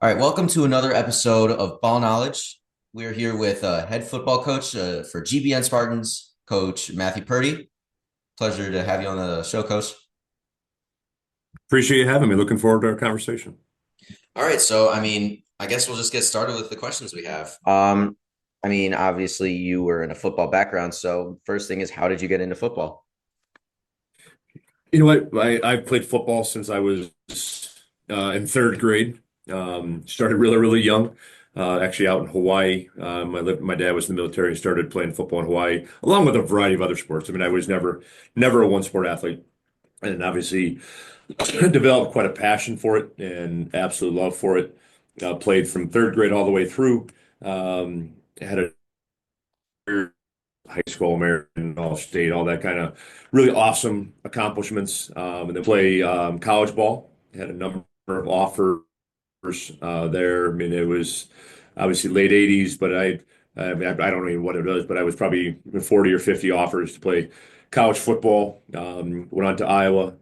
All right, welcome to another episode of Ball Knowledge. We're here with head football coach for GBN Spartans, Coach Matthew Purdy. Pleasure to have you on the show, Coach. Appreciate you having me. Looking forward to our conversation. All right, so I guess we'll just get started with the questions we have. Obviously you were in a football background, so first thing is, how did you get into football? You know what? I've played football since I was in third grade. Started really, really young. Actually, out in Hawaii. My dad was in the military and started playing football in Hawaii, along with a variety of other sports. I mean, I was never a one sport athlete, and obviously developed quite a passion for it and absolute love for it. Played from third grade all the way through. Had a high school, American, all state, all that kind of really awesome accomplishments. And then play college ball. Had a number of offers there. I mean, it was obviously late 80s, but I don't know what it was, but I was probably 40 or 50 offers to play college football. Went on to Iowa,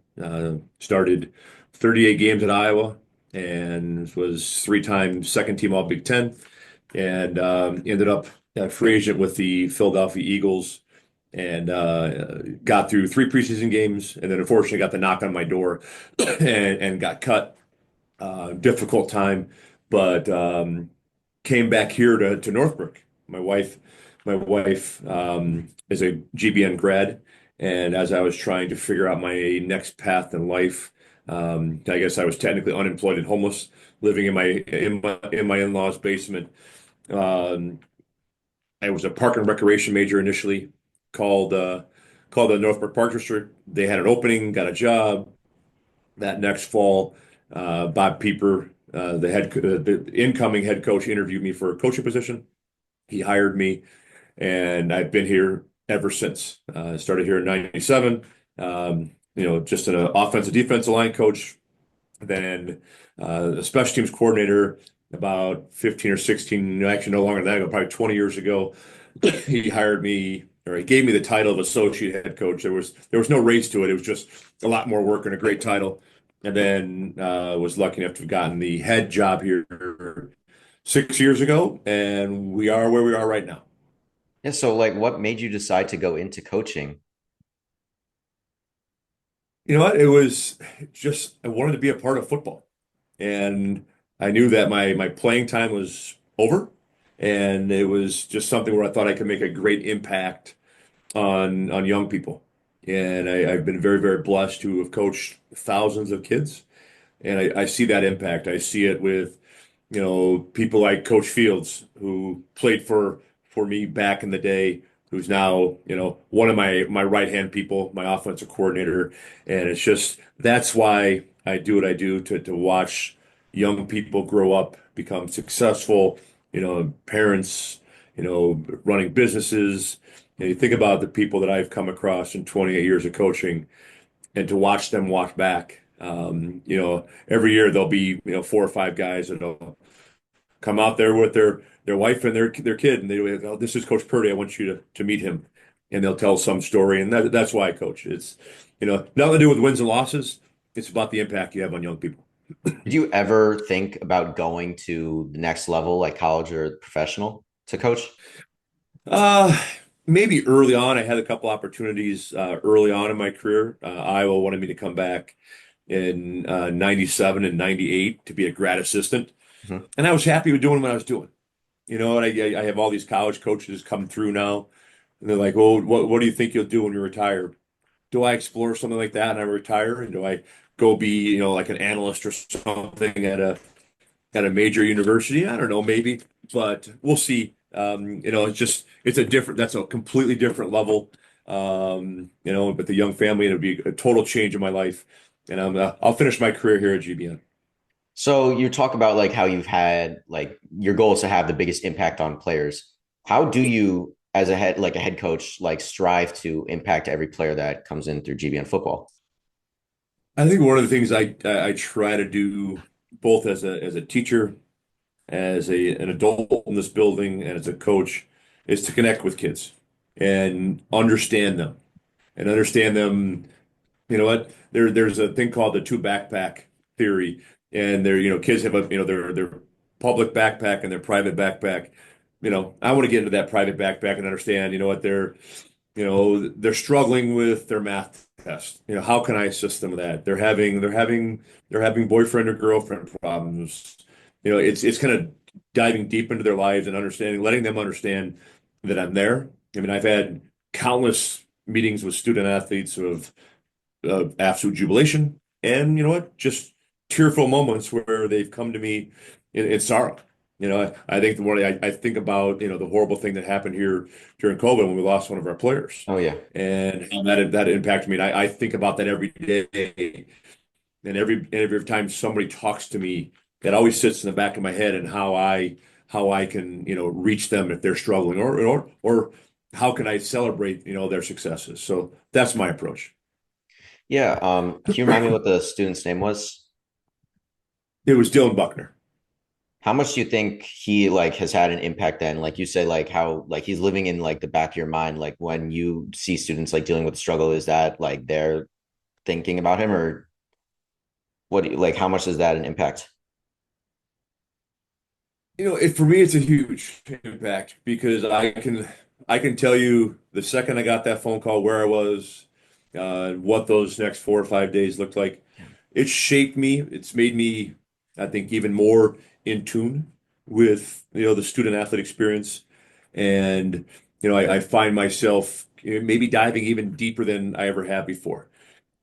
started 38 games at Iowa, and was three-time second team All Big Ten, and ended up free agent with the Philadelphia Eagles, and got through three preseason games, and then unfortunately got the knock on my door and got cut. Difficult time, but came back here to Northbrook. My wife is a GBN grad, and as I was trying to figure out my next path in life, I guess I was technically unemployed and homeless, living in my in-laws' basement. Um, I was a park and recreation major initially, called called the Northbrook Park District. They had an opening, got a job. That next fall, Bob Pieper, the incoming head coach, interviewed me for a coaching position. He hired me, and I've been here ever since. Started here in '97. Just an offensive defensive line coach, then a special teams coordinator about 15 or 16, actually no longer than that ago, probably 20 years ago. He hired me, or he gave me the title of associate head coach. There was no raise to it. It was just a lot more work and a great title. And then was lucky enough to have gotten the head job here 6 years ago, and we are where we are right now. Yeah, so what made you decide to go into coaching? You know what? It was just I wanted to be a part of football, and I knew that my playing time was over, and it was just something where I thought I could make a great impact on young people. And I've been very, very blessed to have coached thousands of kids, and I see that impact. I see it with people like Coach Fields, who played for me back in the day, who's now one of my right hand people, my offensive coordinator, and it's just that's why I do what I do to watch young people grow up, become successful, parents, running businesses. And you think about the people that I've come across in 28 years of coaching, and to watch them walk back. Every year there'll be four or five guys that'll come out there with their wife and their kid, and they go, "Oh, this is Coach Purdy. I want you to meet him," and they'll tell some story, and that's why I coach. It's nothing to do with wins and losses. It's about the impact you have on young people. Did you ever think about going to the next level, like college or professional, to coach? Uh, Maybe early on, I had a couple opportunities early on in my career. Iowa wanted me to come back in '97 and '98 to be a grad assistant, Mhm. and I was happy with doing what I was doing. And I have all these college coaches come through now, and they're like, "Well, what do you think you'll do when you retire?" Do I explore something like that and I retire, and do I go be like an analyst or something at a major university? I don't know, maybe, but we'll see. That's a completely different level. But the young family, it'll be a total change in my life, and I'll finish my career here at GBN. So you talk about how you've had your goal is to have the biggest impact on players. How do you, as a head coach, strive to impact every player that comes in through GBN football? I think one of the things I try to do both as a teacher, as an adult in this building, and as a coach, is to connect with kids and understand them. You know what? There's a thing called the two backpack theory, and kids have a public backpack and their private backpack. I want to get into that private backpack and understand, what they're struggling with their math test. How can I assist them with that? They're having boyfriend or girlfriend problems. It's kind of diving deep into their lives and understanding, letting them understand that I'm there. I mean, I've had countless meetings with student athletes of absolute jubilation, and you know what, just tearful moments where they've come to me in sorrow. I think the one I think about, the horrible thing that happened here during COVID when we lost one of our players, Oh yeah. and how that impacted me. And I think about that every day, and every time somebody talks to me, that always sits in the back of my head, and how I can reach them if they're struggling, or how can I celebrate their successes. So that's my approach. Yeah. Can you remind me what the student's name was? It was Dylan Buckner. How much do you think he like has had an impact then? Like you say, like how like he's living in like the back of your mind. Like when you see students like dealing with struggle, is that like they're thinking about him or what like how much is that an impact? For me, it's a huge impact because I can tell you the second I got that phone call where I was, what those next 4 or 5 days looked like. It shaped me. It's made me, I think, even more in tune with the student athlete experience, and I find myself maybe diving even deeper than I ever have before,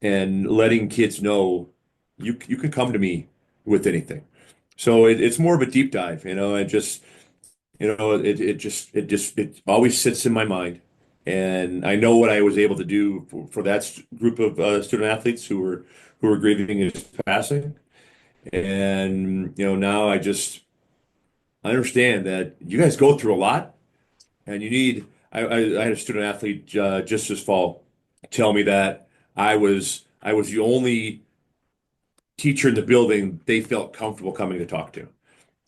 and letting kids know you can come to me with anything. So it's more of a deep dive, and just it always sits in my mind, and I know what I was able to do for that group of student athletes who were grieving his passing, and now I understand that you guys go through a lot, and you need. I had a student athlete just this fall tell me that I was the only teacher in the building they felt comfortable coming to talk to.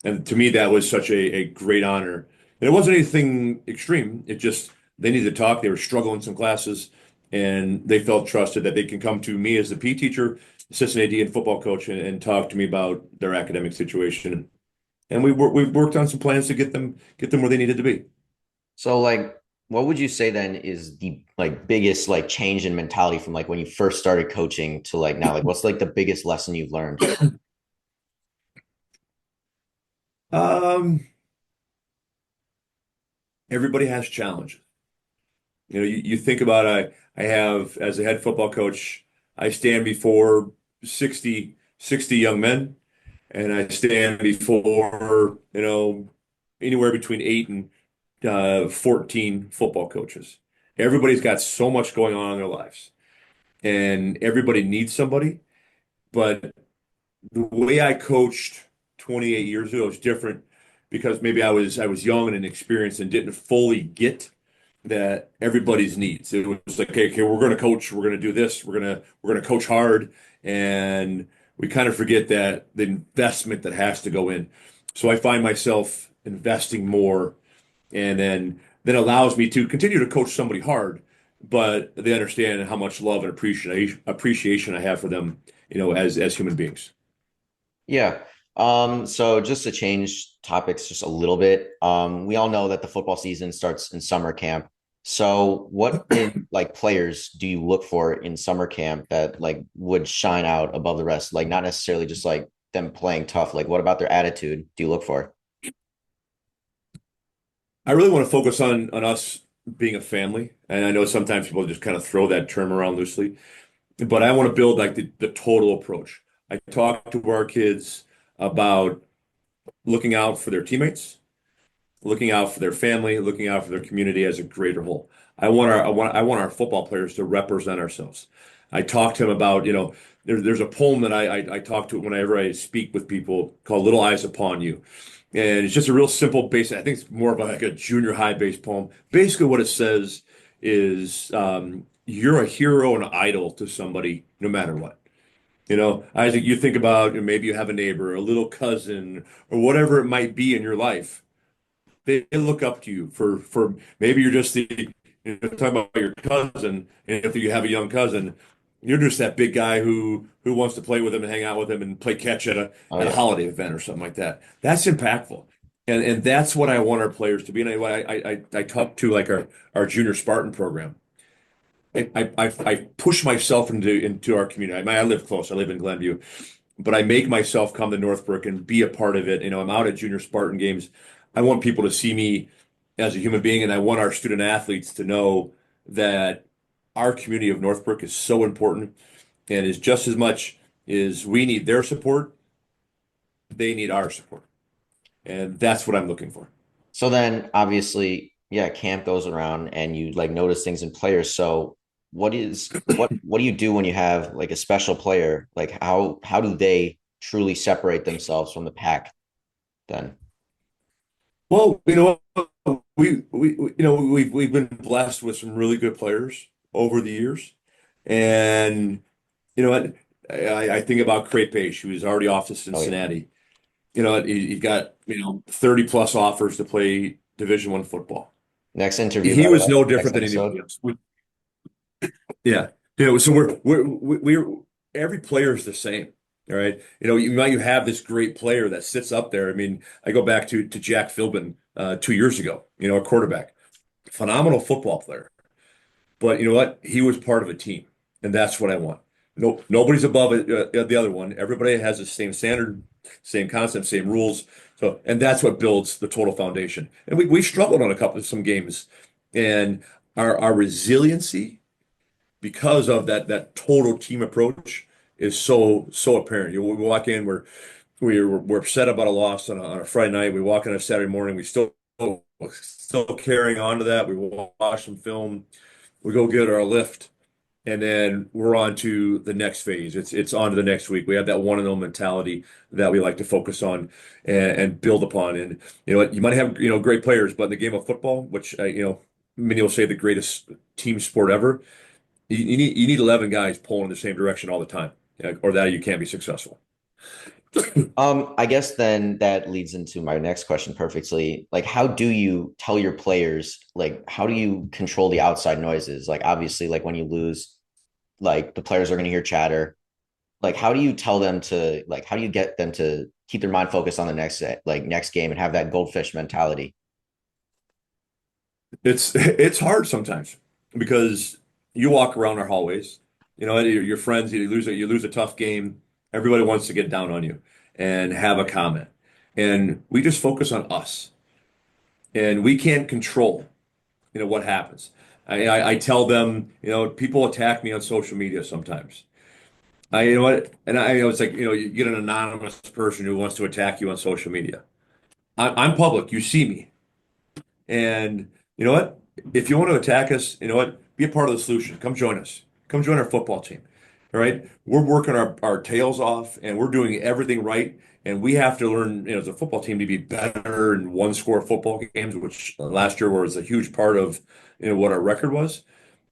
And to me, that was such a great honor. And it wasn't anything extreme. It just, they needed to talk. They were struggling in some classes, and they felt trusted that they can come to me as the P teacher, assistant AD, and football coach, and talk to me about their academic situation. And we've worked on some plans to get them where they needed to be. So like what would you say then is the like biggest like change in mentality from like when you first started coaching to like now? Like what's like the biggest lesson you've learned? Um, Everybody has challenges. You think about, I have, as a head football coach, I stand before 60 young men, and I stand before, anywhere between 8 and 14 football coaches. Everybody's got so much going on in their lives, and everybody needs somebody. But the way I coached 28 years ago is different because maybe I was young and inexperienced and didn't fully get that everybody's needs. It was like, okay, we're going to coach, we're going to do this, we're going to coach hard, and we kind of forget that the investment that has to go in. So I find myself investing more, and then allows me to continue to coach somebody hard, but they understand how much love and appreciation I have for them, as human beings. Yeah. So just to change topics just a little bit, we all know that the football season starts in summer camp. So what in like players do you look for in summer camp that like would shine out above the rest? Like not necessarily just like them playing tough. Like what about their attitude do you look for? I really want to focus on us being a family, and I know sometimes people just kind of throw that term around loosely, but I want to build like the total approach. I talk to our kids about looking out for their teammates, looking out for their family, looking out for their community as a greater whole. I want our football players to represent ourselves. I talk to them about, there's a poem that I talk to whenever I speak with people called Little Eyes Upon You. And it's just a real simple basic, I think it's more of like a junior high based poem. Basically what it says is, you're a hero and an idol to somebody no matter what. Isaac, you think about, maybe you have a neighbor, a little cousin, or whatever it might be in your life. They look up to you for maybe you're just talking about your cousin, and if you have a young cousin, You're just that big guy who wants to play with him and hang out with him and play catch at a Oh at a yeah. holiday event or something like that. That's impactful. And that's what I want our players to be. And I talk to like our junior Spartan program. I push myself into our community. I live close. I live in Glenview, but I make myself come to Northbrook and be a part of it. I'm out at junior Spartan games. I want people to see me as a human being, and I want our student athletes to know that our community of Northbrook is so important and is just as much as we need their support, they need our support. And that's what I'm looking for. So then obviously, yeah, camp goes around and you like notice things in players. So what do you do when you have like a special player? Like how do they truly separate themselves from the pack then? Well, we've been blessed with some really good players over the years. And you know what? I think about Craypace, who is already off to Oh yeah. Cincinnati. He got 30 plus offers to play Division I football. Next interview, He by the was way, no next different than episode. anybody else. Yeah. So we're every player is the same. All right. You have this great player that sits up there. I mean, I go back to Jack Philbin 2 years ago, a quarterback, phenomenal football player. But you know what? He was part of a team, and that's what I want. No, nobody's above it, the other one. Everybody has the same standard, same concept, same rules. So, and that's what builds the total foundation. And we struggled on a couple of some games, and our resiliency because of that total team approach is so apparent. We walk in, we're upset about a loss on a Friday night. We walk in on a Saturday morning, we still carrying on to that. We watch some film, we go get our lift, and then we're on to the next phase. It's on to the next week. We have that one and oh mentality that we like to focus on and build upon. And you might have great players, but in the game of football, which many will say the greatest team sport ever, you need 11 guys pulling in the same direction all the time, or that you can't be successful. I guess then that leads into my next question perfectly. Like, how do you tell your players, like, how do you control the outside noises? Like, obviously, like when you lose, like the players are going to hear chatter. Like, how do you tell them to, like, how do you get them to keep their mind focused on the next game and have that goldfish mentality? It's hard sometimes because you walk around our hallways, your friends, you lose a tough game, everybody wants to get down on you and have a comment. And we just focus on us. And we can't control, what happens. I tell them, people attack me on social media sometimes. You know what? And it's like, you get an anonymous person who wants to attack you on social media. I'm public. You see me. And you know what? If you want to attack us, you know what? Be a part of the solution. Come join us. Come join our football team. All right? We're working our tails off and we're doing everything right. And we have to learn, as a football team to be better in one score football games, which last year was a huge part of, what our record was.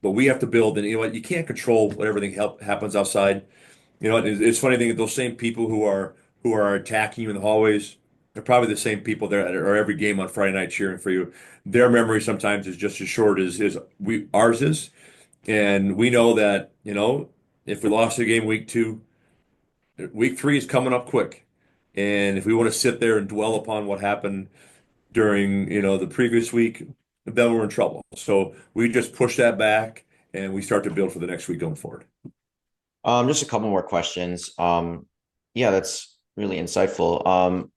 But we have to build, and you know what? You can't control what everything happens outside. It's funny thing that those same people who are attacking you in the hallways, they're probably the same people there that are every game on Friday night cheering for you. Their memory sometimes is just as short as ours is, and we know that if we lost the game week 2, week 3 is coming up quick, and if we want to sit there and dwell upon what happened during the previous week, then we're in trouble. So we just push that back and we start to build for the next week going forward. Just a couple more questions. Yeah, that's really insightful.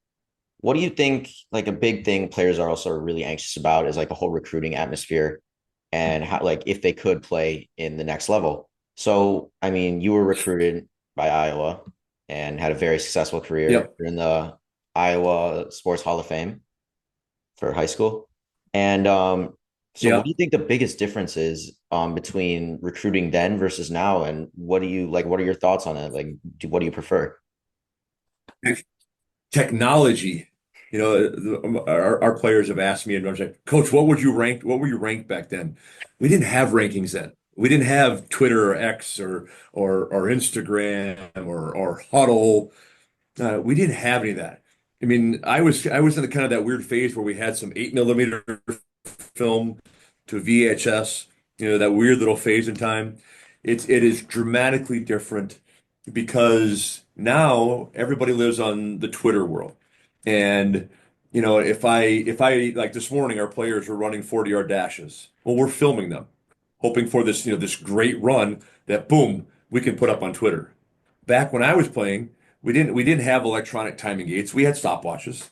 What do you think, like a big thing players are also really anxious about is like the whole recruiting atmosphere and how, like, if they could play in the next level. So, I mean, you were recruited by Iowa and had a very successful career. Yep. You're in the Iowa Sports Hall of Fame for high school. And so what Yeah. do you think the biggest difference is between recruiting then versus now? And what do you like? What are your thoughts on it? Like, what do you prefer? Technology. Our players have asked me, and I'm like, Coach, what would you rank? What were you ranked back then? We didn't have rankings then. We didn't have Twitter or X or Instagram or Huddle. We didn't have any of that. I mean, I was in the kind of that weird phase where we had some 8 millimeter film to VHS. That weird little phase in time. it is dramatically different because now everybody lives on the Twitter world. And if I like this morning, our players were running 40-yard dashes. Well, we're filming them, hoping for this great run that boom, we can put up on Twitter. Back when I was playing, we didn't have electronic timing gates. We had stopwatches.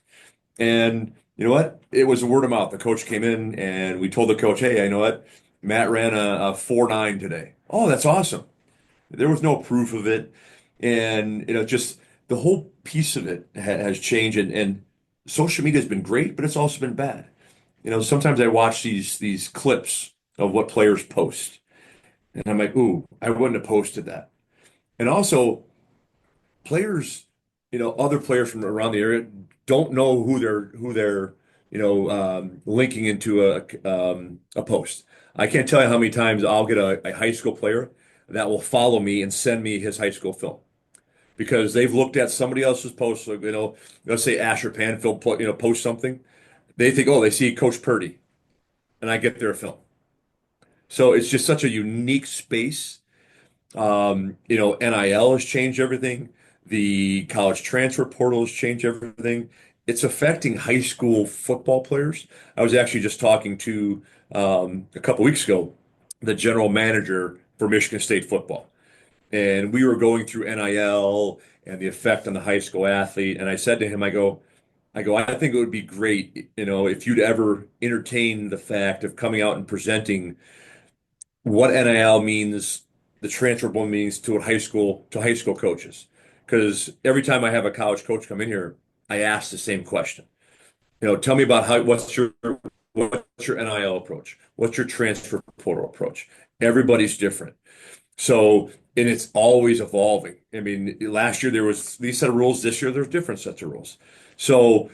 And you know what? It was word of mouth. The coach came in and we told the coach, hey, you know what? Matt ran a 4.9 today. Oh, that's awesome. There was no proof of it. And, just the whole piece of it has changed. And social media has been great, but it's also been bad. Sometimes I watch these clips of what players post, and I'm like, ooh, I wouldn't have posted that. And also, players, other players from around the area don't know who they're linking into a post. I can't tell you how many times I'll get a high school player that will follow me and send me his high school film because they've looked at somebody else's post. So, let's say Asher Panfield post something. They think, oh, they see Coach Purdy, and I get their film. So it's just such a unique space. NIL has changed everything. The college transfer portal has changed everything. It's affecting high school football players. I was actually just talking to a couple weeks ago the general manager for Michigan State football, and we were going through NIL and the effect on the high school athlete. And I said to him, I think it would be great, if you'd ever entertain the fact of coming out and presenting what NIL means, the transfer portal means to high school coaches. Because every time I have a college coach come in here, I ask the same question. Tell me about what's your NIL approach? What's your transfer portal approach? Everybody's different. So, and it's always evolving. I mean, last year there was these set of rules. This year there's different sets of rules. So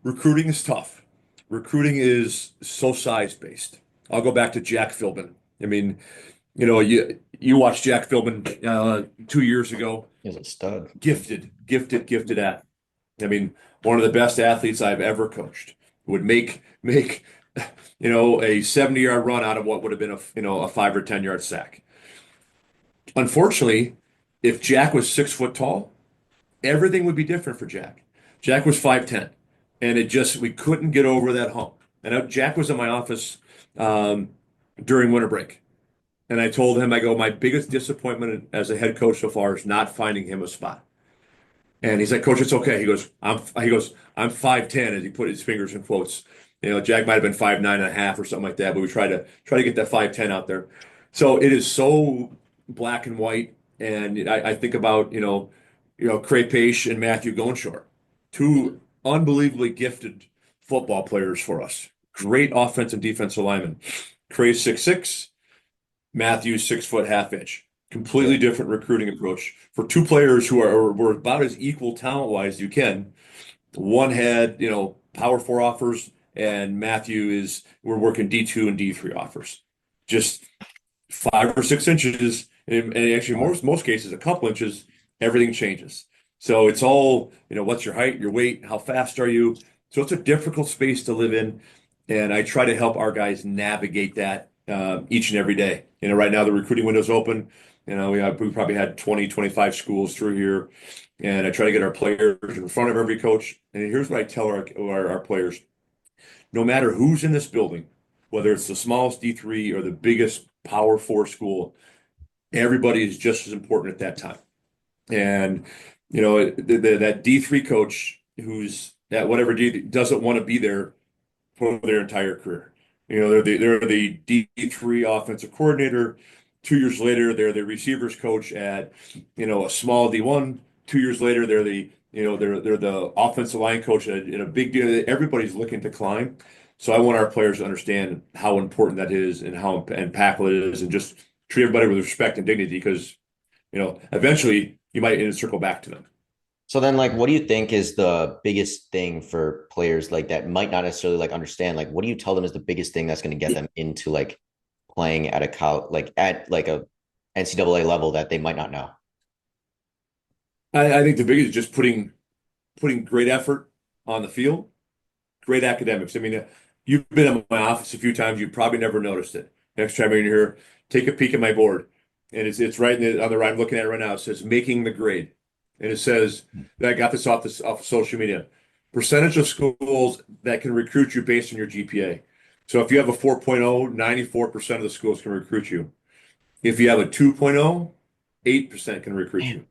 recruiting is tough. Recruiting is so size based. I'll go back to Jack Philbin. I mean, you watched Jack Philbin 2 years ago. He's a stud. Gifted athlete. I mean, one of the best athletes I've ever coached would make a 70-yard run out of what would have been a 5 or 10 yard sack. Unfortunately, if Jack was 6 foot tall, everything would be different for Jack. Jack was 5'10", and we couldn't get over that hump. And Jack was in my office um, during winter break. And I told him, I go, my biggest disappointment as a head coach so far is not finding him a spot. And he's like, Coach, it's okay. I'm 5'10", as he put his fingers in quotes. Jack might have been 5'9.5" or something like that, but we try to get that 5'10" out there. So it is so black and white. And I think about, Craig Paish and Matthew Goneshore, two unbelievably gifted football players for us. Great offensive and defensive linemen. Craig 6'6", Matthews 6 foot half inch. Yeah. Completely different recruiting approach for two players were about as equal talent wise as you can. One had, power four offers, and we're working D2 and D3 offers. Just 5 or 6 inches, and actually Wow. most cases a couple inches, everything changes. So it's all, what's your height, your weight, how fast are you? So it's a difficult space to live in, and I try to help our guys navigate that each and every day. Right now the recruiting window's open. We probably had 20, 25 schools through here, and I try to get our players in front of every coach. And here's what I tell our players: no matter who's in this building, whether it's the smallest D3 or the biggest Power Four school, everybody is just as important at that time. And that D3 coach who's at whatever D doesn't want to be there for their entire career. They're the D3 offensive coordinator. 2 years later, they're the receivers coach at a small D1. 2 years later, they're the offensive line coach in a big deal. Everybody's looking to climb. So I want our players to understand how important that is and how impactful it is, and just treat everybody with respect and dignity because eventually you might circle back to them. So then, like, what do you think is the biggest thing for players like that might not necessarily like understand? Like, what do you tell them is the biggest thing that's going to get them into like playing at a at like a NCAA level that they might not know? I think the biggest is just putting great effort on the field, great academics. I mean, you've been in my office a few times. You probably never noticed it. Next time you're in here, take a peek at my board. and it's right on the right. I'm looking at it right now. It says making the grade, and it says that I got this off of social media. Percentage of schools that can recruit you based on your GPA. So if you have a 4.0, 94% of the schools can recruit you. If you have a 2.0, 8% can recruit Man,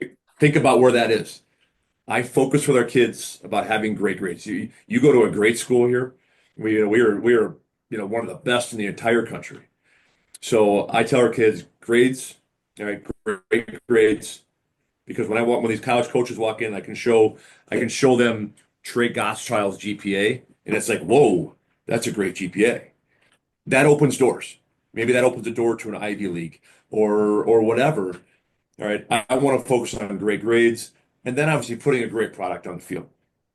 you. Think about where that is. I focus with our kids about having great grades. You go to a great school here. We are one of the best in the entire country. So I tell our kids grades, all right, great grades, because when these college coaches walk in, I can show them Trey Gottschall's GPA, and it's like, whoa, that's a great GPA. That opens doors. Maybe that opens a door to an Ivy League or whatever. All right. I want to focus on great grades and then obviously putting a great product on the field.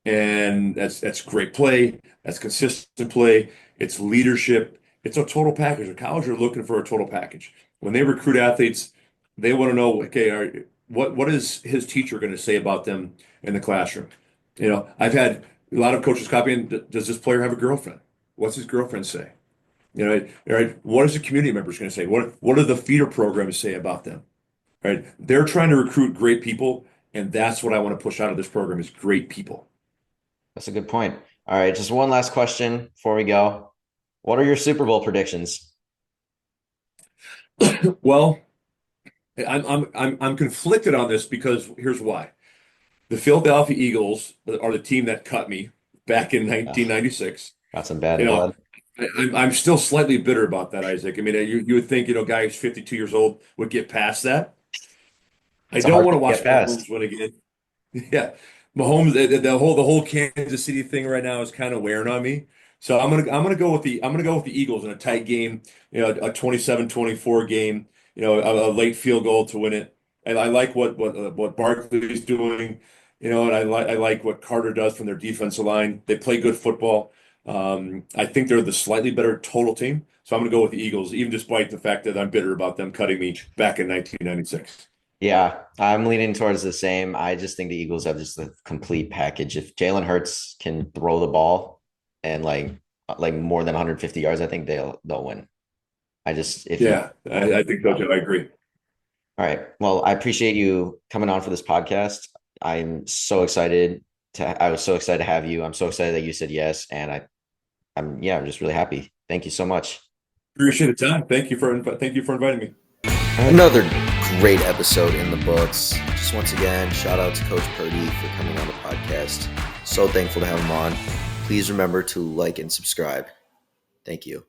And that's great play. That's consistent play. It's leadership. It's a total package. The college are looking for a total package. When they recruit athletes, they want to know, okay, what is his teacher going to say about them in the classroom? I've had a lot of coaches copying, does this player have a girlfriend? What's his girlfriend say? Right? What is the community members going to say? What do the feeder programs say about them? Right? They're trying to recruit great people, and that's what I want to push out of this program is great people. that's a good point. All right, just one last question before we go. What are your Super Bowl predictions? Well, I'm conflicted on this because here's why. The Philadelphia Eagles are the team that cut me back in Ugh, 1996. got some You bad know, blood. I'm still slightly bitter about that, Isaac. I mean, you would think, a guy who's 52 years old would get past that. I It's a don't hard want thing to to get watch past. Mahomes win again. Yeah, Mahomes, the whole Kansas City thing right now is kind of wearing on me. So I'm gonna go with the Eagles in a tight game, a 27-24 game, a late field goal to win it. I like what Barkley's doing, and I like what Carter does from their defensive line. They play good football. I think they're the slightly better total team. So I'm gonna go with the Eagles, even despite the fact that I'm bitter about them cutting me back in 1996. Yeah, I'm leaning towards the same. I just think the Eagles have just a complete package. If Jalen Hurts can throw the ball and like more than 150 yards, I think they'll win. I just if he Yeah, I think so too. I agree. All right. Well, I appreciate you coming on for this podcast. I was so excited to have you. I'm so excited that you said yes. And I'm just really happy. Thank you so much. Appreciate the time. Thank you for inviting me. All right. Another great episode in the books. Just once again, shout out to Coach Purdy for coming on the podcast. So thankful to have him on. Please remember to like and subscribe. Thank you.